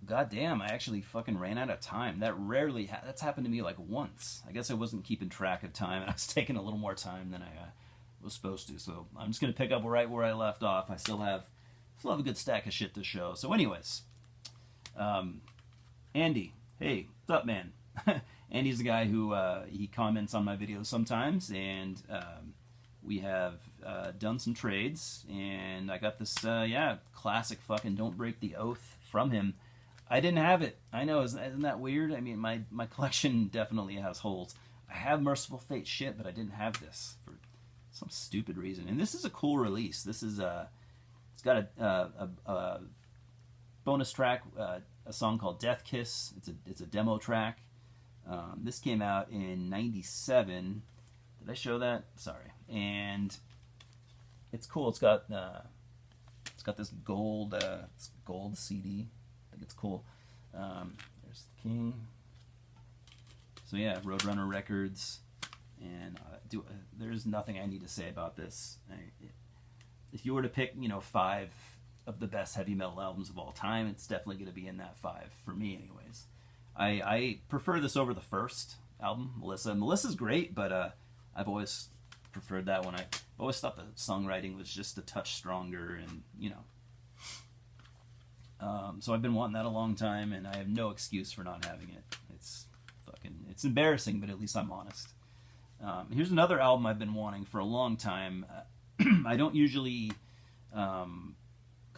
God damn, I actually fucking ran out of time. That's happened to me like once. I guess I wasn't keeping track of time, and I was taking a little more time than I was supposed to. So I'm just gonna pick up right where I left off. I still have a good stack of shit to show. So, anyways, um, Andy, hey, what's up, man? Andy's the guy who he comments on my videos sometimes, and we have done some trades, and I got this classic fucking "Don't Break the Oath" from him. I didn't have it. I know, isn't that weird? I mean, my collection definitely has holes. I have Merciful Fate shit, but I didn't have this for some stupid reason. And this is a cool release. This is it's got a bonus track, a song called Death Kiss. It's a demo track. This came out in '97. Did I show that? Sorry. And it's cool. It's got this gold CD. I think it's cool. There's the King. So yeah, Roadrunner Records. And there's nothing I need to say about this. If you were to pick, 5 of the best heavy metal albums of all time, it's definitely going to be in that 5 for me, anyways. I prefer this over the first album, Melissa. Melissa's great, but I've always preferred that one. I always thought the songwriting was just a touch stronger, and so I've been wanting that a long time, and I have no excuse for not having it. It's embarrassing, but at least I'm honest. Here's another album I've been wanting for a long time. I don't usually come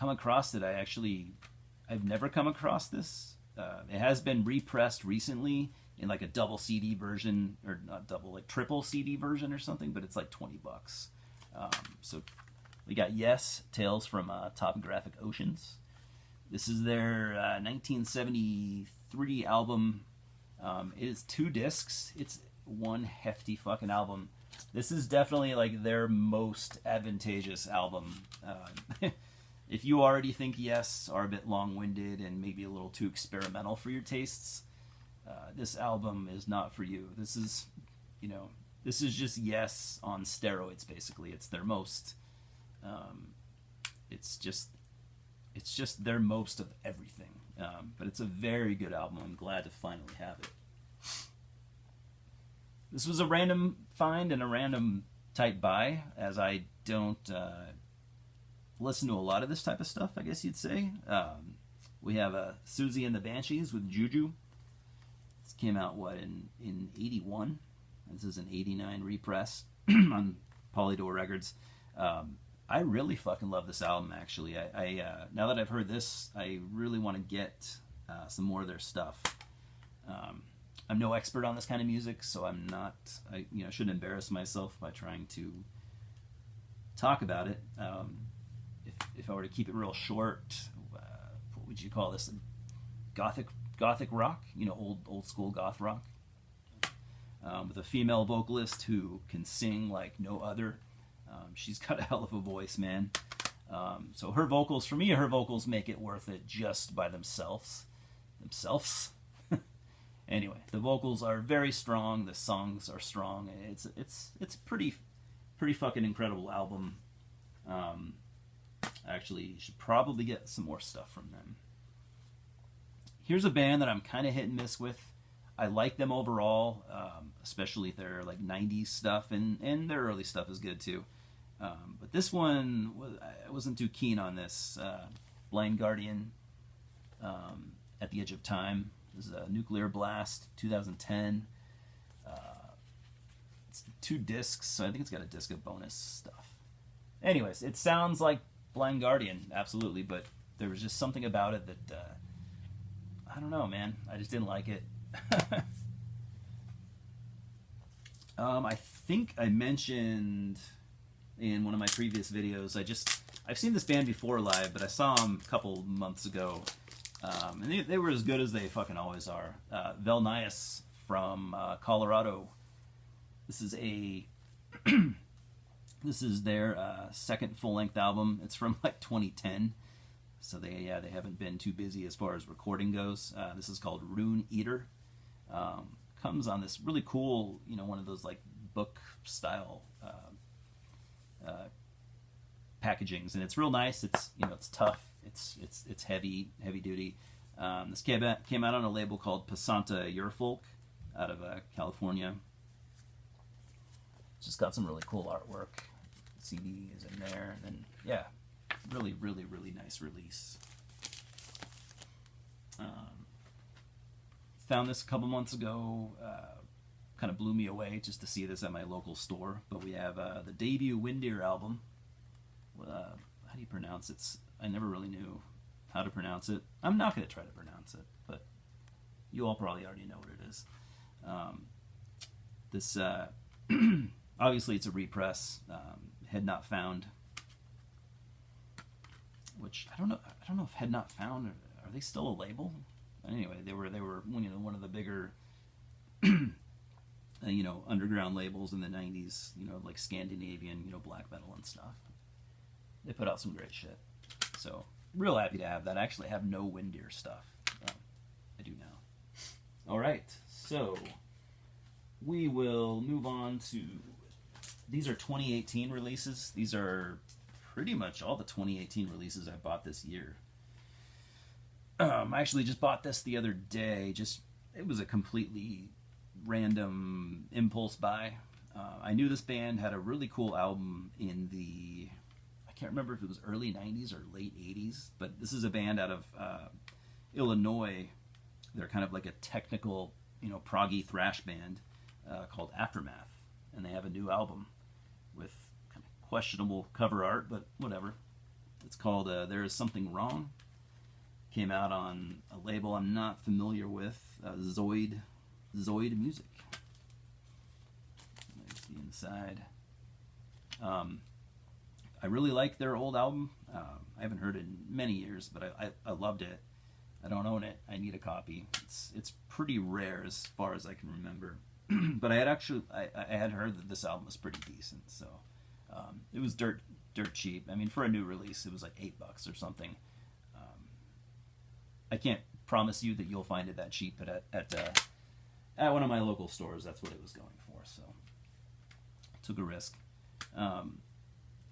across it. I've never come across this. It has been repressed recently in like a double CD version, or not double, like triple CD version or something, but it's like $20. So we got Yes, Tales from Topographic Oceans. This is their 1973 album. It is 2 discs. It's one hefty fucking album. This is definitely like their most advantageous album. If you already think Yes are a bit long-winded and maybe a little too experimental for your tastes, this album is not for you. This is just Yes on steroids. Basically, it's their most. It's just their most of everything. But it's a very good album. I'm glad to finally have it. This was a random find and a random type buy, as I don't listen to a lot of this type of stuff, I guess you'd say. We have Susie and the Banshees with Juju. This came out, in 81? This is an 89 repress on Polydor Records. I really fucking love this album, actually. I now that I've heard this, I really want to get some more of their stuff. I'm no expert on this kind of music, so I shouldn't embarrass myself by trying to talk about it. If I were to keep it real short, what would you call this? Gothic rock, old school goth rock, with a female vocalist who can sing like no other. She's got a hell of a voice, man. So her vocals make it worth it just by themselves. Anyway, the vocals are very strong. The songs are strong. It's pretty fucking incredible album. Actually, you should probably get some more stuff from them. Here's a band that I'm kind of hit and miss with. I like them overall, especially their like '90s stuff, and their early stuff is good too. But this one, I wasn't too keen on this. Blind Guardian, At the Edge of Time. This is a Nuclear Blast, 2010. It's 2 discs, so I think it's got a disc of bonus stuff. Anyways, it sounds like Blind Guardian, absolutely, but there was just something about it that, I don't know, man. I just didn't like it. I think I mentioned in one of my previous videos, I've seen this band before live, but I saw them a couple months ago. And they were as good as they fucking always are. Velnias from Colorado. This is their second full-length album. It's from like 2010, so they haven't been too busy as far as recording goes. This is called Rune Eater. Comes on this really cool, one of those like book style packagings, and it's real nice. It's it's tough. It's heavy duty. This came out on a label called Pasanta Urfolk out of California. It's just got some really cool artwork. The CD is in there, and then yeah, really, really, really nice release. Found this a couple months ago. Kind of blew me away just to see this at my local store. But we have the debut Windeer album. How do you pronounce it? I never really knew how to pronounce it. I'm not going to try to pronounce it, but you all probably already know what it is. This obviously it's a repress. Head Not Found, which I don't know if Head Not Found are they still a label? Anyway, they were one of the bigger underground labels in the 90s, like Scandinavian, black metal and stuff. They put out some great shit. So, real happy to have that. I actually have no Windeer stuff. I do now. Alright, so we will move on to... These are 2018 releases. These are pretty much all the 2018 releases I bought this year. I actually just bought this the other day. It was a completely random impulse buy. I knew this band had a really cool album in the... I can't remember if it was early 90s or late 80s, but this is a band out of Illinois. They're kind of like a technical, proggy thrash band called Aftermath. And they have a new album with kind of questionable cover art, but whatever. It's called There Is Something Wrong. Came out on a label I'm not familiar with, Zoid Music. There's the inside. I really like their old album. I haven't heard it in many years, but I loved it. I don't own it. I need a copy. It's pretty rare as far as I can remember. But I had heard that this album was pretty decent, so it was dirt cheap. I mean, for a new release, it was like $8 or something. I can't promise you that you'll find it that cheap, but at one of my local stores, that's what it was going for. So took a risk.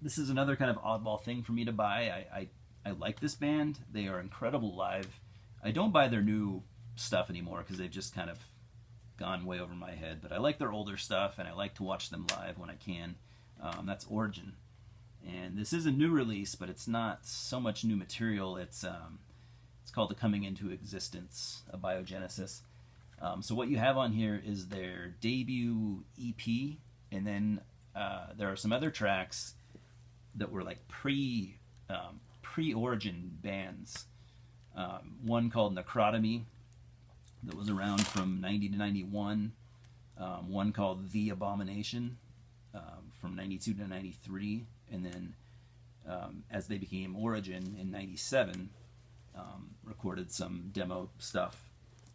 This is another kind of oddball thing for me to buy. I like this band. They are incredible live. I don't buy their new stuff anymore because they've just kind of gone way over my head, but I like their older stuff, and I like to watch them live when I can. That's Origin, and this is a new release, but it's not so much new material. It's called The Coming Into Existence, a Biogenesis. So what you have on here is their debut EP, and then there are some other tracks that were like pre-Origin bands. One called Necrotomy, that was around from 90 to 91. One called The Abomination, from 92 to 93. And then as they became Origin in 97, recorded some demo stuff.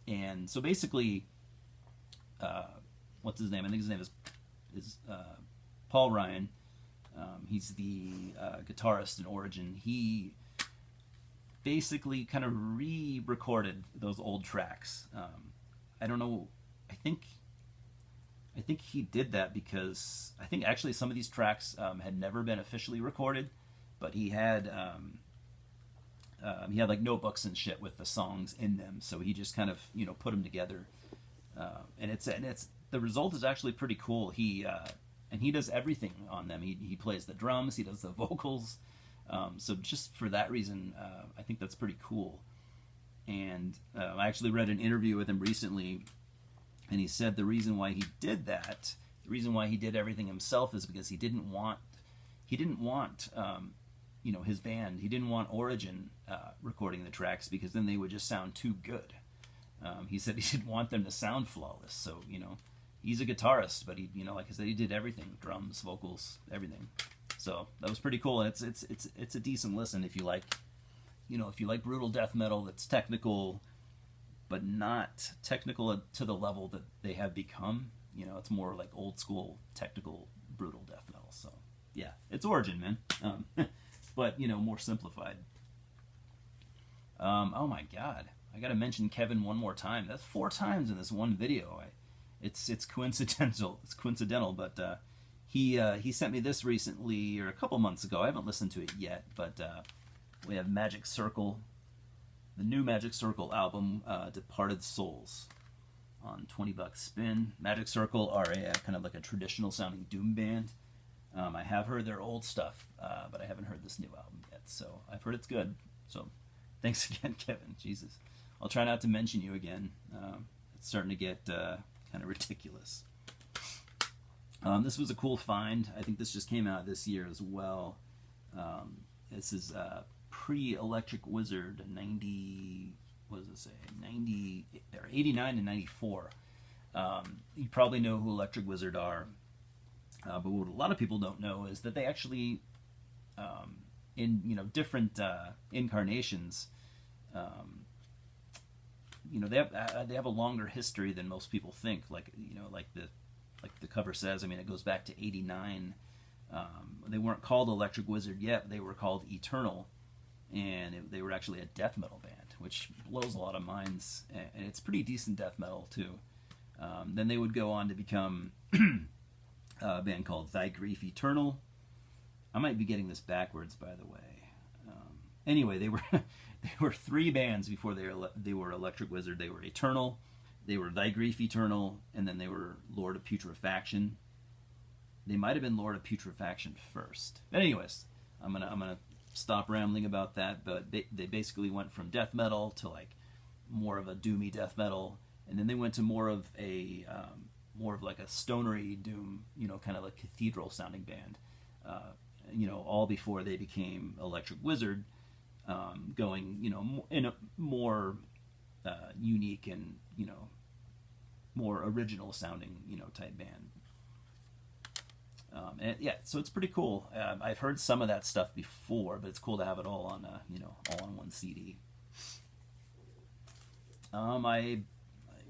And so basically, what's his name? I think his name is Paul Ryan. He's the guitarist in Origin. He basically kind of re-recorded those old tracks. I don't know. I think he did that because I think actually some of these tracks had never been officially recorded, but he had like notebooks and shit with the songs in them. So he just kind of put them together, and it's the result is actually pretty cool. He does everything on them. He plays the drums. He does the vocals. So just for that reason, I think that's pretty cool. And I actually read an interview with him recently, and he said the reason why he did that, the reason why he did everything himself, is because he didn't want his band. He didn't want Origin recording the tracks because then they would just sound too good. He said he didn't want them to sound flawless. So he's a guitarist, but he like I said, he did everything: drums, vocals, everything. So that was pretty cool, and it's a decent listen if you like, if you like brutal death metal that's technical, but not technical to the level that they have become. It's more like old school technical brutal death metal. So yeah, it's Origin, man, but more simplified. Oh my God, I got to mention Kevin one more time. That's 4 times in this one video. It's coincidental. It's coincidental, but. He sent me this recently, or a couple months ago. I haven't listened to it yet, but we have Magic Circle the new Magic Circle album, Departed Souls, on 20 bucks spin. Magic Circle are a kind of like a traditional sounding doom band. I have heard their old stuff, but I haven't heard this new album yet. So I've heard it's good. So thanks again, Kevin. Jesus. I'll try not to mention you again. It's starting to get kind of ridiculous. This was a cool find. I think this just came out this year as well. This is pre-Electric Wizard 90. What does it say? 90 or 89 and 94. You probably know who Electric Wizard are, but what a lot of people don't know is that they actually, in different incarnations, they have a longer history than most people think. Like the cover says. I mean, it goes back to '89. They weren't called Electric Wizard yet. But they were called Eternal, and they were actually a death metal band, which blows a lot of minds. And it's pretty decent death metal too. Then they would go on to become a band called Thy Grief Eternal. I might be getting this backwards, by the way. Anyway, they were they were three bands before they were Electric Wizard. They were Eternal, they were Thy Grief Eternal, and then they were Lord of Putrefaction. They might have been Lord of Putrefaction first. But anyways, I'm gonna stop rambling about that. But they basically went from death metal to like more of a doomy death metal, and then they went to more of like a stonery doom, kind of like cathedral sounding band. All before they became Electric Wizard, going, in a more unique and, more original sounding, type band. So it's pretty cool. I've heard some of that stuff before, but it's cool to have it all on, all on one CD.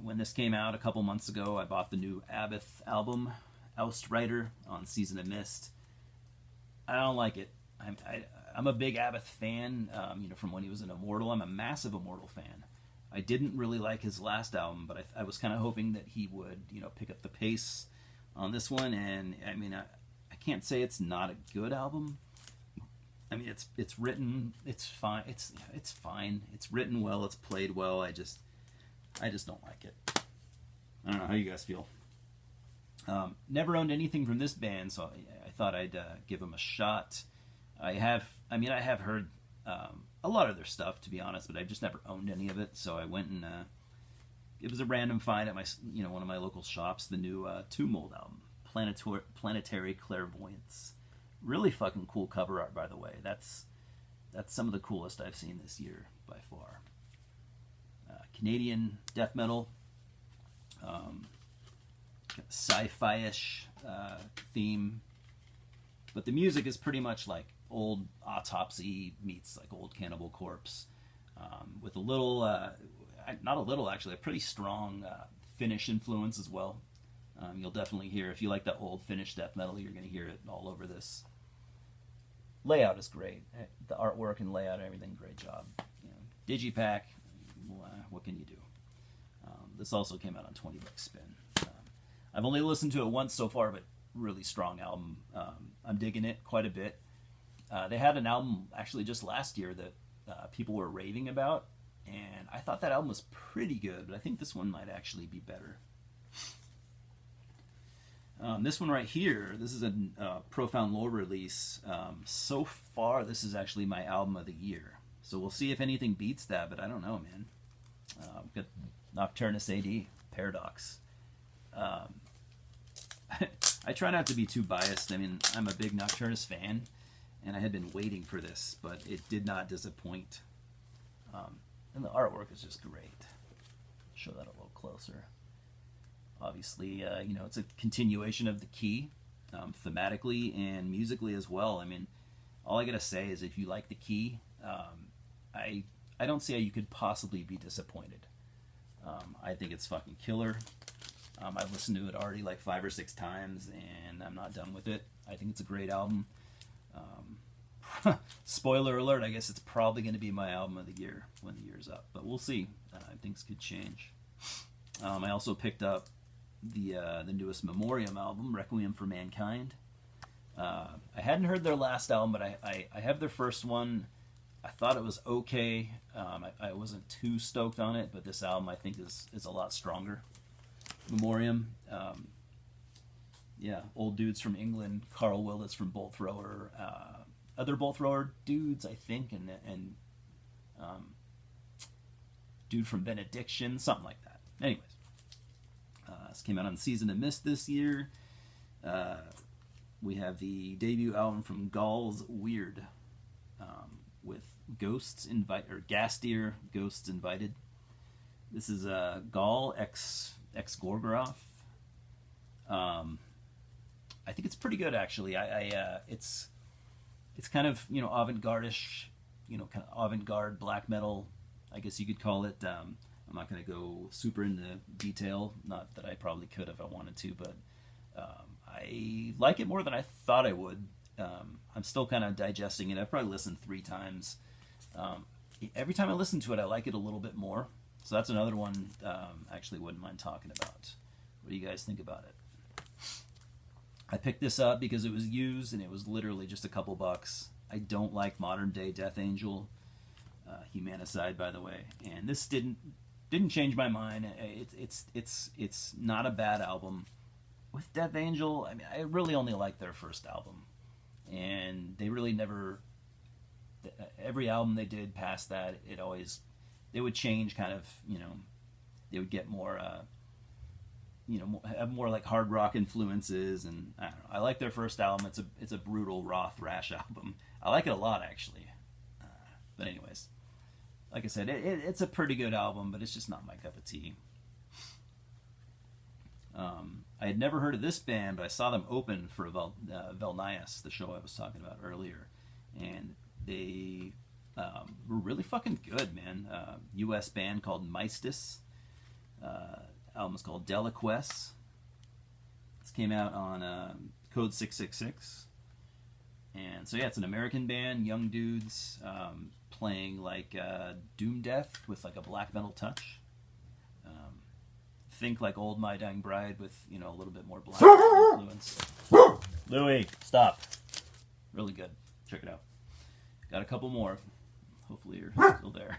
When this came out a couple months ago, I bought the new Abath album, Oustrider, on Season of Mist. I don't like it. I'm a big Abath fan, from when he was an Immortal. I'm a massive Immortal fan. I didn't really like his last album, but I was kind of hoping that he would, pick up the pace on this one. And I mean, I can't say it's not a good album. I mean, it's written, it's fine. It's fine. It's written well. It's played well. I just don't like it. I don't know how you guys feel. Never owned anything from this band, so I thought I'd give them a shot. I have heard a lot of their stuff, to be honest, but I've just never owned any of it. So I went and it was a random find at my one of my local shops. The new Tomb Mold album, Planetary Clairvoyance. Really fucking cool cover art, by the way. That's some of the coolest I've seen this year by far. Canadian death metal, sci-fi-ish theme, but the music is pretty much like old Autopsy meets like old Cannibal Corpse, with a little, not a little actually, a pretty strong Finnish influence as well. You'll definitely hear, if you like that old Finnish death metal, you're going to hear it all over this. Layout is great. The artwork and layout and everything, great job. Digipack, what can you do? This also came out on 20 bucks spin. I've only listened to it once so far, but really strong album. I'm digging it quite a bit. They had an album actually just last year that people were raving about, and I thought that album was pretty good, but I think this one might actually be better. This one right here, this is a Profound Lore release. So far, this is actually my album of the year. So we'll see if anything beats that, but I don't know, man. Got Nocturnus AD, Paradox. I try not to be too biased. I mean, I'm a big Nocturnus fan, and I had been waiting for this, but it did not disappoint. And the artwork is just great. Show that a little closer. Obviously, it's a continuation of the Key, thematically and musically as well. I mean, all I gotta say is if you like the Key, I don't see how you could possibly be disappointed. I think it's fucking killer. I've listened to it already like 5 or 6 times, and I'm not done with it. I think it's a great album. Spoiler alert, I guess it's probably going to be my album of the year when the year's up, but we'll see. Things could change. I also picked up the newest Memoriam album, Requiem for Mankind. I hadn't heard their last album, but I have their first one. I thought it was okay. I wasn't too stoked on it, but this album I think is a lot stronger. Memoriam, yeah, old dudes from England, Carl Willits from Bolt Thrower, other Bolt Thrower dudes I think, and dude from Benediction, something like that. Anyways, this came out on Season of Mist this year. We have the debut album from Gall's Weird, with Ghosts Invite or Gastier Ghosts Invited. This is Gall ex Gorgoroth. I think it's pretty good actually. It's kind of avant-garde-ish, kind of avant-garde black metal, I guess you could call it. I'm not going to go super into detail, not that I probably could if I wanted to, but I like it more than I thought I would. I'm still kind of digesting it. I've probably listened 3 times. Every time I listen to it, I like it a little bit more. So that's another one actually wouldn't mind talking about. What do you guys think about it? I picked this up because it was used and it was literally just a couple bucks. I don't like modern day Death Angel, Humanicide, by the way, and this didn't change my mind. It's not a bad album. With Death Angel, I mean, I really only like their first album, and they really never. Every album they did past that, they would change kind of, they would get more, have more like hard rock influences, and I don't know. I like their first album. It's a brutal raw thrash album. I like it a lot actually. But anyways, like I said, it's a pretty good album, but it's just not my cup of tea. I had never heard of this band, but I saw them open for Velnias, the show I was talking about earlier, and they were really fucking good, man. U.S. band called Meistis. Album is called Deliquest. This came out on Code 666. And so yeah, it's an American band, young dudes playing like doom death with like a black metal touch. Think like Old My Dying Bride with a little bit more black metal influence. Louis, stop. Really good. Check it out. Got a couple more. Hopefully you're still there.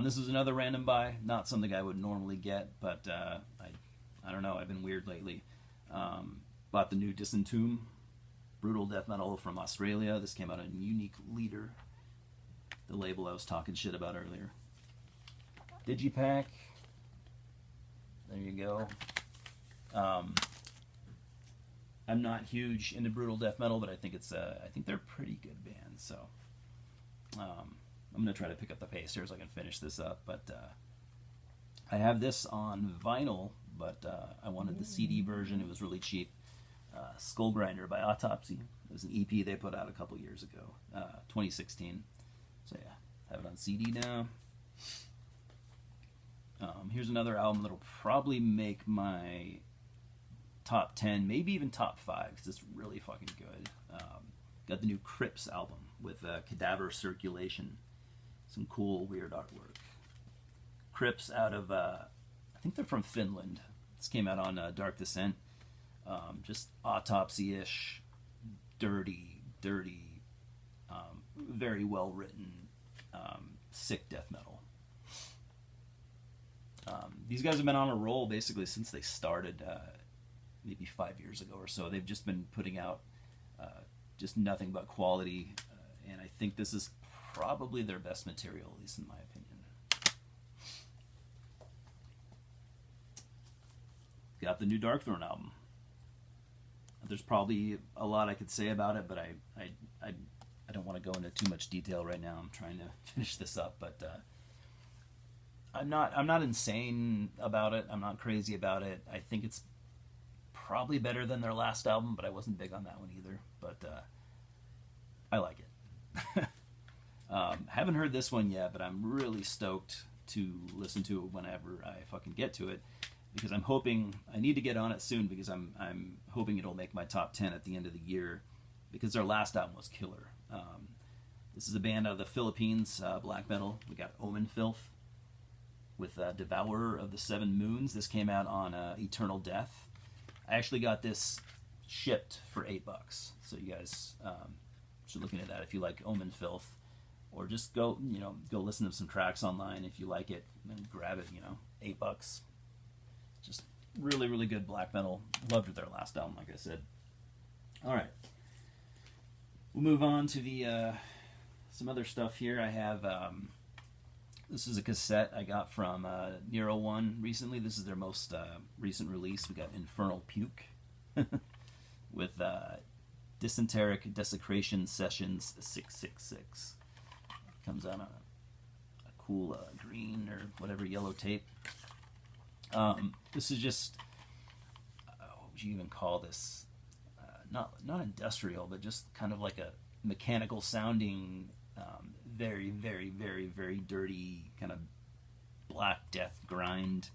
This is another random buy. Not something I would normally get, but I don't know. I've been weird lately. Bought the new Disentomb, brutal death metal from Australia. This came out on Unique Leader, the label I was talking shit about earlier. Digipack. There you go. I'm not huge into brutal death metal, but I think they're a pretty good band. So I'm gonna try to pick up the pace here so I can finish this up. But I have this on vinyl, but I wanted the CD version. It was really cheap. Skull Grinder by Autopsy. It was an EP they put out a couple years ago, 2016. So yeah, have it on CD now. Here's another album that'll probably make my top 10, maybe even top 5, because it's really fucking good. Got the new Crips album with Cadaver Circulation. Some cool, weird artwork. Crips out of, I think they're from Finland. This came out on Dark Descent. Just autopsy-ish, dirty, very well-written, sick death metal. These guys have been on a roll basically since they started, maybe 5 years ago or so. They've just been putting out just nothing but quality, and I think this is probably their best material, at least in my opinion. Got the new Darkthrone album. There's probably a lot I could say about it, but I don't want to go into too much detail right now. I'm trying to finish this up, but I'm not insane about it. I'm not crazy about it. I think it's probably better than their last album, but I wasn't big on that one either. But I like it. Haven't heard this one yet, but I'm really stoked to listen to it whenever I fucking get to it, because I'm hoping I need to get on it soon, because I'm hoping it'll make my top 10 at the end of the year, because their last album was killer. This is a band out of the Philippines, black metal. We got Omen Filth with Devourer of the Seven Moons. This came out on Eternal Death. I actually got this shipped for $8, so you guys should look into that if you like Omen Filth, or just go listen to some tracks online if you like it, and grab it. $8. Just really, really good black metal. Loved their last album, like I said. All right, we'll move on to the some other stuff here. I have this is a cassette I got from Nero One recently. This is their most recent release. We got Infernal Puke with Dysenteric Desecration Sessions 666. Comes on a cool green or whatever yellow tape. This is just what would you even call this? Not industrial, but just kind of like a mechanical sounding, very, very, very, very dirty kind of Black Death grind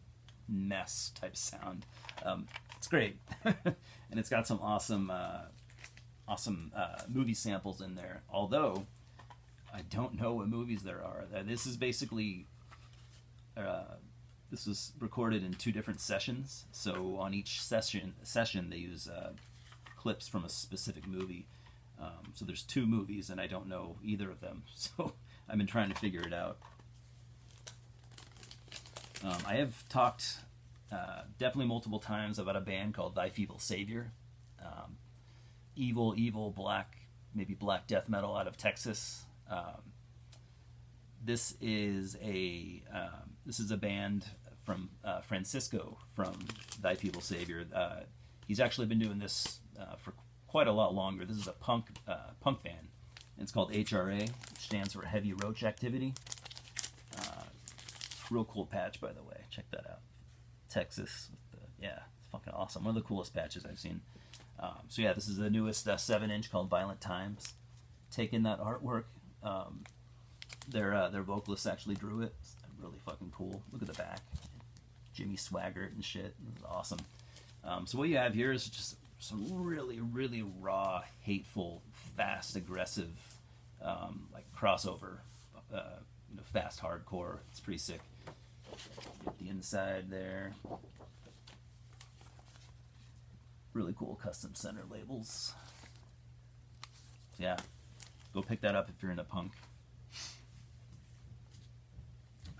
mess type sound. It's great, and it's got some awesome movie samples in there. Although I don't know what movies there are. This is basically this was recorded in 2 different sessions. So on each session they use clips from a specific movie. So there's 2 movies, and I don't know either of them. So I've been trying to figure it out. I have talked definitely multiple times about a band called Thy Feeble Savior. Evil black, maybe black death metal out of Texas. This is a band from Francisco from Thy Feeble Savior. He's actually been doing this for quite a lot longer. This is a punk band. And it's called HRA, which stands for Heavy Roach Activity. Real cool patch, by the way. Check that out. Texas. It's fucking awesome. One of the coolest patches I've seen. So yeah, this is the newest 7-inch called Violent Times. Taking that artwork. Their vocalist actually drew it. It's really fucking cool. Look at the back. Jimmy Swaggart and shit. It was awesome. So what you have here is just some really, really raw, hateful, fast, aggressive, like crossover, fast hardcore. It's pretty sick. Get the inside there. Really cool custom center labels. So yeah, go pick that up if you're into punk.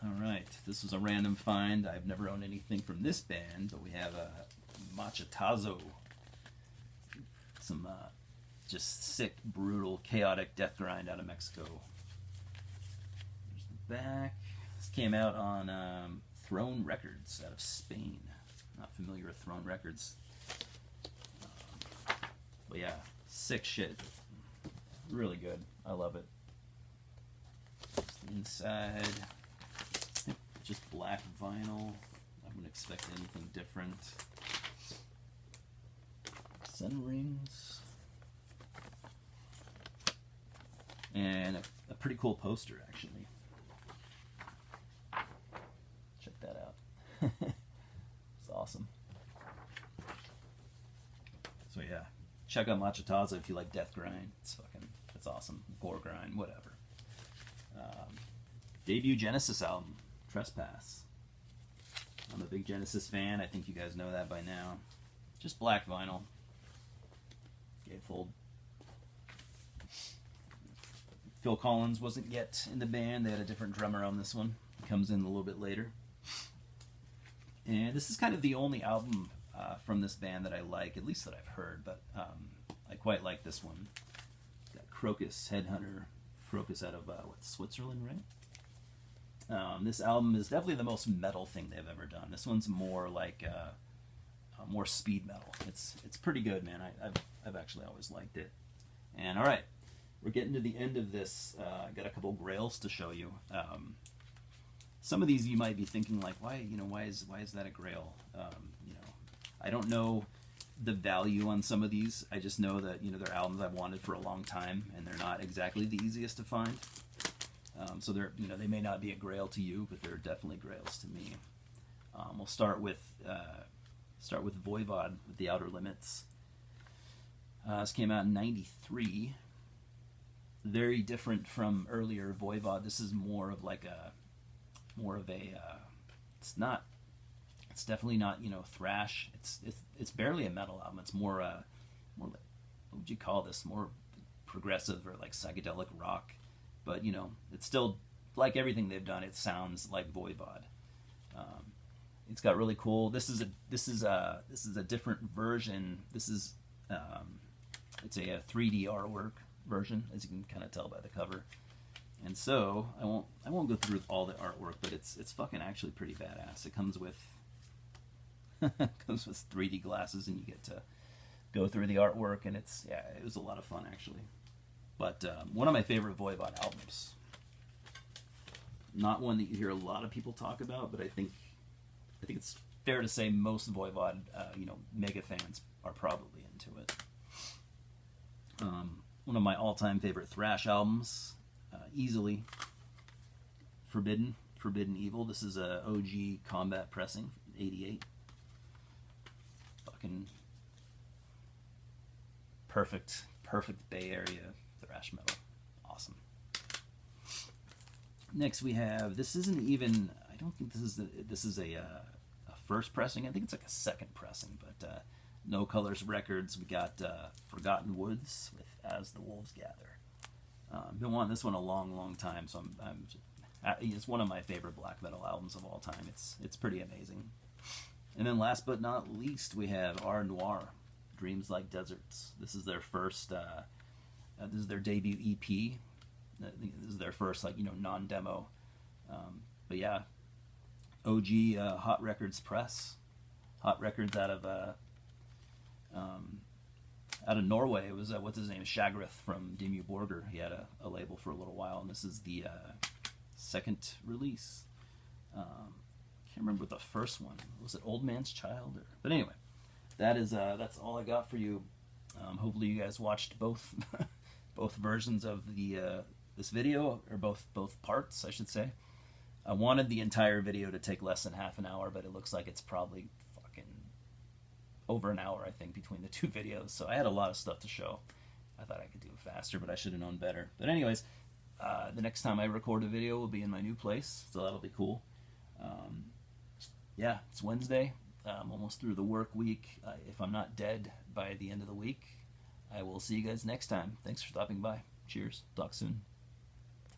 Alright, this was a random find. I've never owned anything from this band, but we have a Machetazo. Some just sick, brutal, chaotic death grind out of Mexico. There's the back. This came out on Throne Records out of Spain. Not familiar with Throne Records. But yeah, sick shit. Really good. I love it. Inside, just black vinyl. I wouldn't expect anything different. Sun rings. And a pretty cool poster, actually. Check that out. It's awesome. So yeah, check out Machetazo if you like death grind. It's awesome. Gore grind, whatever. Debut Genesis album, Trespass. I'm a big Genesis fan. I think you guys know that by now. Just black vinyl. Gatefold. Phil Collins wasn't yet in the band. They had a different drummer on this one. He comes in a little bit later. And this is kind of the only album from this band that I like, at least that I've heard, but I quite like this one. Got Crocus, Headhunter. Crocus out of, Switzerland, right? This album is definitely the most metal thing they've ever done. This one's more like more speed metal. It's pretty good, man. I've actually always liked it. And all right, we're getting to the end of this. I got a couple grails to show you. Some of these you might be thinking like, why is that a grail? I don't know the value on some of these. I just know that they're albums I've wanted for a long time, and they're not exactly the easiest to find. So they're they may not be a grail to you, but they're definitely grails to me. We'll start with Voivod with The Outer Limits. This came out in '93. Very different from earlier Voivod. This is more of a it's definitely not thrash. It's barely a metal album. It's more like, what would you call this? More progressive or like psychedelic rock. but you know, it's still like everything they've done. It sounds like Voivod. It's got really cool. This is a different version. This is it's a 3D artwork version, as you can kind of tell by the cover. And so I won't go through all the artwork, but it's fucking actually pretty badass. It comes with comes with 3D glasses, and you get to go through the artwork, and it was a lot of fun actually. But one of my favorite Voivod albums. Not one that you hear a lot of people talk about, but I think it's fair to say most Voivod, mega fans are probably into it. One of my all-time favorite thrash albums, easily Forbidden Evil. This is a OG Combat pressing, 88. Fucking perfect Bay Area thrash metal. Awesome. Next we have, this isn't even, I don't think this is a first pressing. I think it's like a second pressing, but No Colors Records. We got Forgotten Woods with As the Wolves Gather. Been wanting this one a long time, so it's one of my favorite black metal albums of all time. It's pretty amazing. And then last but not least, we have Art Noir, Dreams Like Deserts. This is their first, this is their debut EP. This is their first, non-demo. But yeah, OG Hot Records press. Hot Records out of Norway. It was what's his name, Shagrith from Dimmu Borgir. He had a label for a little while, and this is the second release. Can't remember what the first one was. It Old Man's Child, but anyway, that's all I got for you. Hopefully you guys watched both both versions of the this video, or both parts, I should say. I wanted the entire video to take less than half an hour, but it looks like it's probably fucking over an hour, I think, between the two videos. So I had a lot of stuff to show. I thought I could do it faster, but I should have known better. But anyways, the next time I record a video will be in my new place, so that'll be cool. Yeah, it's Wednesday. I'm almost through the work week. If I'm not dead by the end of the week, I will see you guys next time. Thanks for stopping by. Cheers. Talk soon.